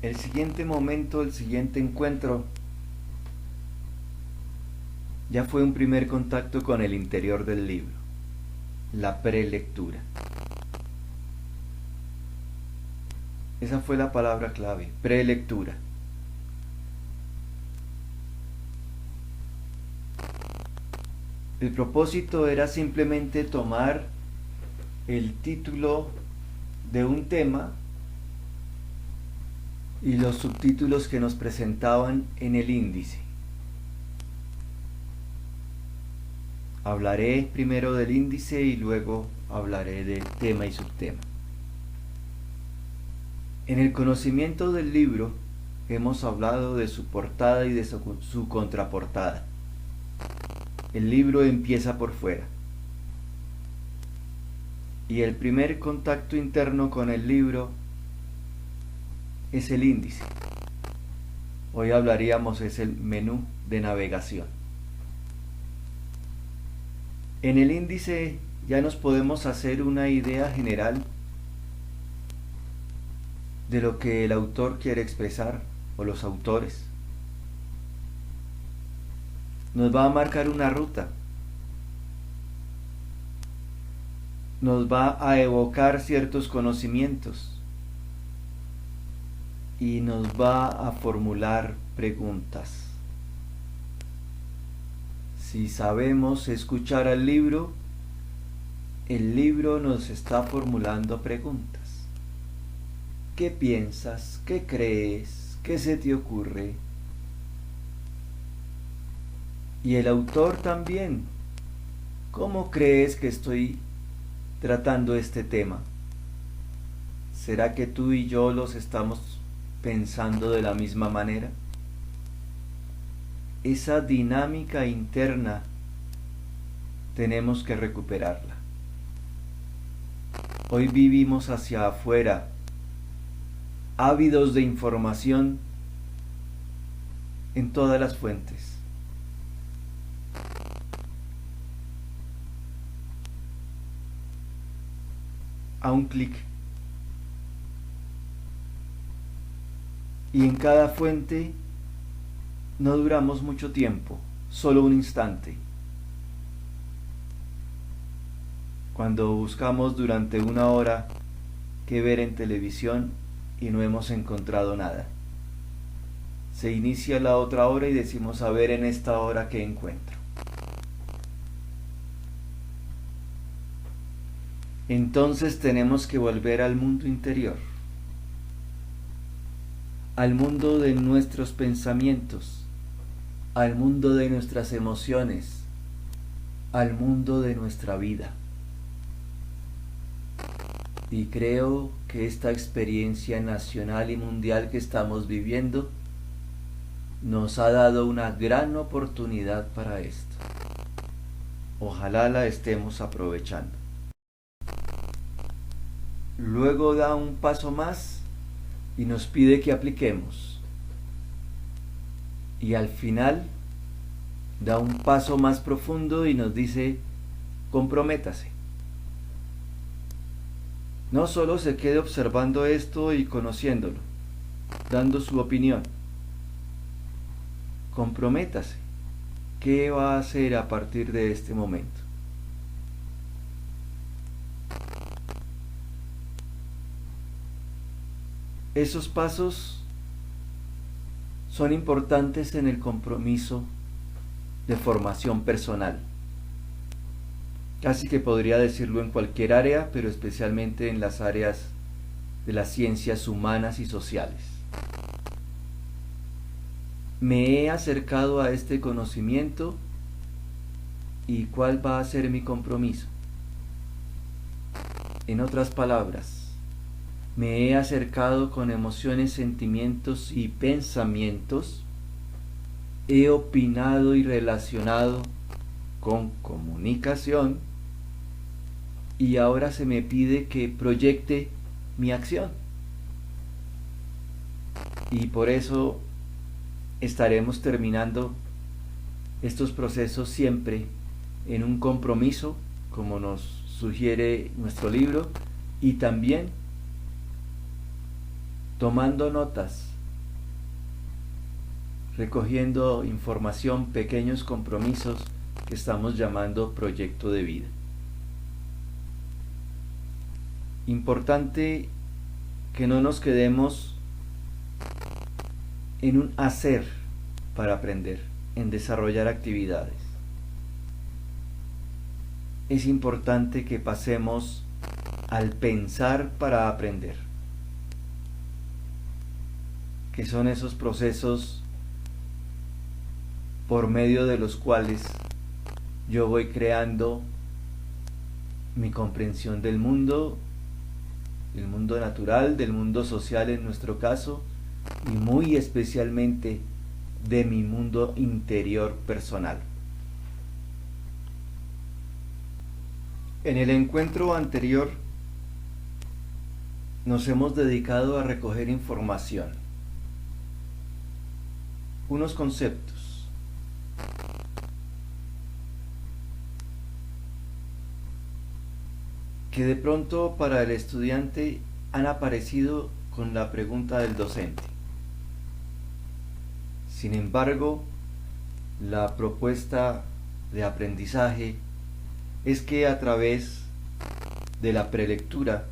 El siguiente momento, el siguiente encuentro, ya fue un primer contacto con el interior del libro, la prelectura. Esa fue la palabra clave, prelectura. El propósito era simplemente tomar el título de un tema y los subtítulos que nos presentaban en el índice. Hablaré primero del índice y luego hablaré del tema y subtema. En el conocimiento del libro hemos hablado de su portada y de su contraportada. El libro empieza por fuera. Y el primer contacto interno con el libro es el índice. Hoy hablaríamos es el menú de navegación. En el índice ya nos podemos hacer una idea general de lo que el autor quiere expresar, o los autores. Nos va a marcar una ruta. Nos va a evocar ciertos conocimientos y nos va a formular preguntas. Si sabemos escuchar al libro, el libro nos está formulando preguntas. ¿Qué piensas? ¿Qué crees? ¿Qué se te ocurre? Y el autor también. ¿Cómo crees que estoy tratando este tema? ¿Será que tú y yo los estamos pensando de la misma manera? Esa dinámica interna tenemos que recuperarla. Hoy vivimos hacia afuera, ávidos de información en todas las fuentes. A un clic. Y en cada fuente no duramos mucho tiempo, solo un instante. Cuando buscamos durante una hora qué ver en televisión y no hemos encontrado nada. Se inicia la otra hora y decimos a ver en esta hora qué encuentro. Entonces tenemos que volver al mundo interior, al mundo de nuestros pensamientos, al mundo de nuestras emociones, al mundo de nuestra vida. Y creo que esta experiencia nacional y mundial que estamos viviendo nos ha dado una gran oportunidad para esto. Ojalá la estemos aprovechando. Luego da un paso más y nos pide que apliquemos. Y al final da un paso más profundo y nos dice, comprométase. No solo se quede observando esto y conociéndolo, dando su opinión. Comprométase. ¿Qué va a hacer a partir de este momento? Esos pasos son importantes en el compromiso de formación personal. Casi que podría decirlo en cualquier área, pero especialmente en las áreas de las ciencias humanas y sociales. Me he acercado a este conocimiento y ¿cuál va a ser mi compromiso? En otras palabras, me he acercado con emociones, sentimientos y pensamientos, he opinado y relacionado con comunicación y ahora se me pide que proyecte mi acción. Y por eso estaremos terminando estos procesos siempre en un compromiso, como nos sugiere nuestro libro, y también tomando notas, recogiendo información, pequeños compromisos que estamos llamando proyecto de vida. Importante que no nos quedemos en un hacer para aprender, en desarrollar actividades. Es importante que pasemos al pensar para aprender, que son esos procesos por medio de los cuales yo voy creando mi comprensión del mundo natural, del mundo social en nuestro caso, y muy especialmente de mi mundo interior personal. En el encuentro anterior nos hemos dedicado a recoger información, unos conceptos, que de pronto para el estudiante han aparecido con la pregunta del docente. Sin embargo, la propuesta de aprendizaje es que a través de la prelectura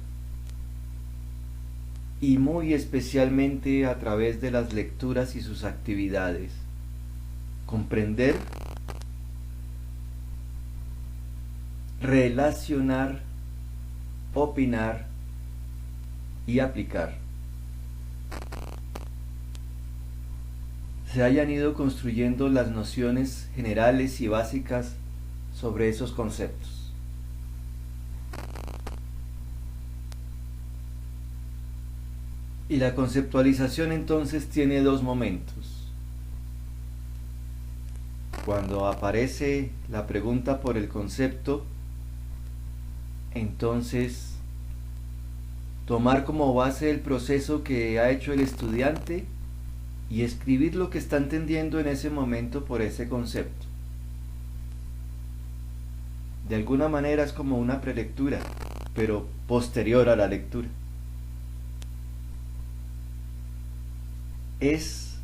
y muy especialmente a través de las lecturas y sus actividades, comprender, relacionar, opinar y aplicar, se hayan ido construyendo las nociones generales y básicas sobre esos conceptos. Y la conceptualización entonces tiene dos momentos. Cuando aparece la pregunta por el concepto, entonces tomar como base el proceso que ha hecho el estudiante y escribir lo que está entendiendo en ese momento por ese concepto. De alguna manera es como una prelectura, pero posterior a la lectura. Es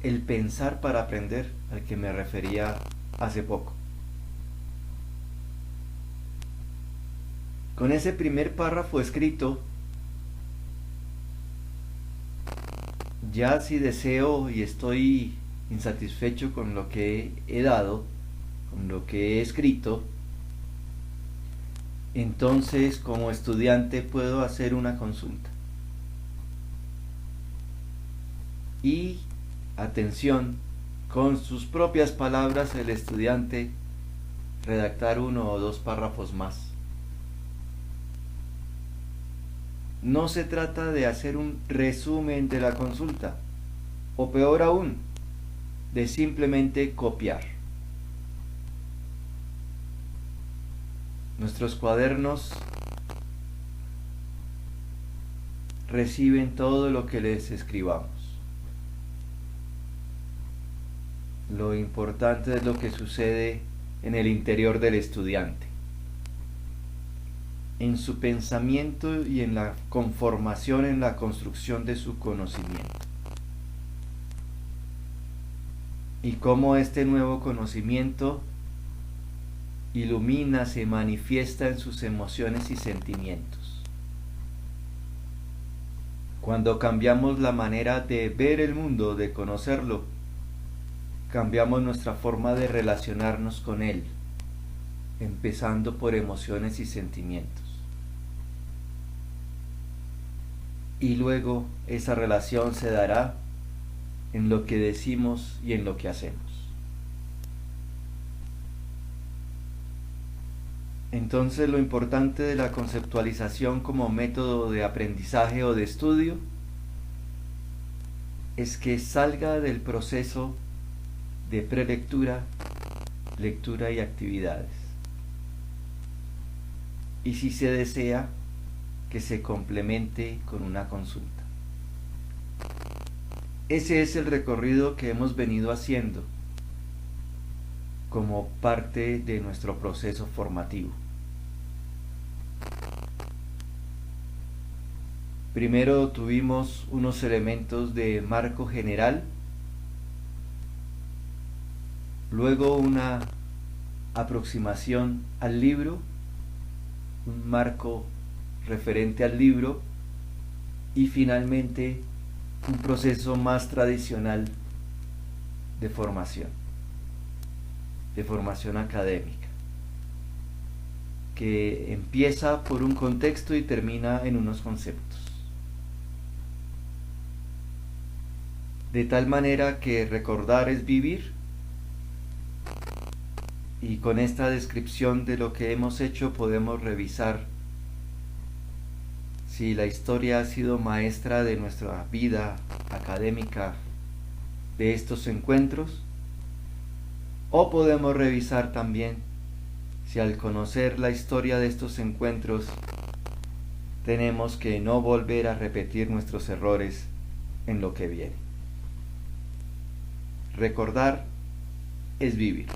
el pensar para aprender al que me refería hace poco. Con ese primer párrafo escrito, ya si deseo y estoy insatisfecho con lo que he dado, con lo que he escrito, entonces como estudiante puedo hacer una consulta. Y, atención, con sus propias palabras el estudiante redactar 1 o 2 párrafos más. No se trata de hacer un resumen de la consulta, o peor aún, de simplemente copiar. Nuestros cuadernos reciben todo lo que les escribamos. Lo importante es lo que sucede en el interior del estudiante, en su pensamiento y en la conformación, en la construcción de su conocimiento. Y cómo este nuevo conocimiento ilumina, se manifiesta en sus emociones y sentimientos. Cuando cambiamos la manera de ver el mundo, de conocerlo, cambiamos nuestra forma de relacionarnos con él, empezando por emociones y sentimientos. Y luego esa relación se dará en lo que decimos y en lo que hacemos. Entonces lo importante de la conceptualización como método de aprendizaje o de estudio es que salga del proceso de prelectura, lectura y actividades. Y si se desea, que se complemente con una consulta. Ese es el recorrido que hemos venido haciendo como parte de nuestro proceso formativo. Primero tuvimos unos elementos de marco general, luego una aproximación al libro, un marco referente al libro y finalmente un proceso más tradicional de formación académica, que empieza por un contexto y termina en unos conceptos. De tal manera que recordar es vivir, y con esta descripción de lo que hemos hecho podemos revisar si la historia ha sido maestra de nuestra vida académica de estos encuentros, o podemos revisar también si al conocer la historia de estos encuentros tenemos que no volver a repetir nuestros errores en lo que viene. Recordar es vivir.